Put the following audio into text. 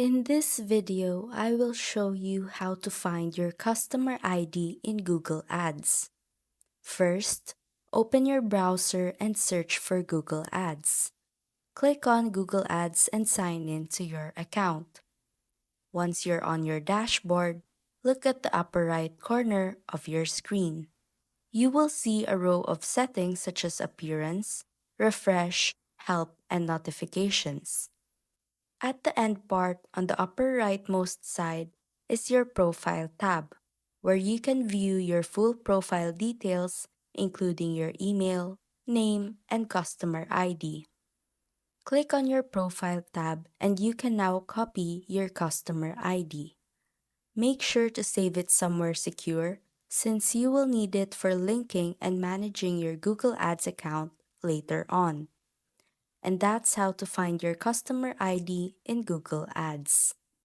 In this video, I will show you how to find your customer ID in Google Ads. First, open your browser and search for Google Ads. Click on Google Ads and sign in to your account. Once you're on your dashboard, look at the upper right corner of your screen. You will see a row of settings such as appearance, refresh, help, and notifications. At the end part on the upper rightmost side is your Profile tab, where you can view your full profile details, including your email, name, and customer ID. Click on your Profile tab and you can now copy your customer ID. Make sure to save it somewhere secure since you will need it for linking and managing your Google Ads account later on. And that's how to find your customer ID in Google Ads.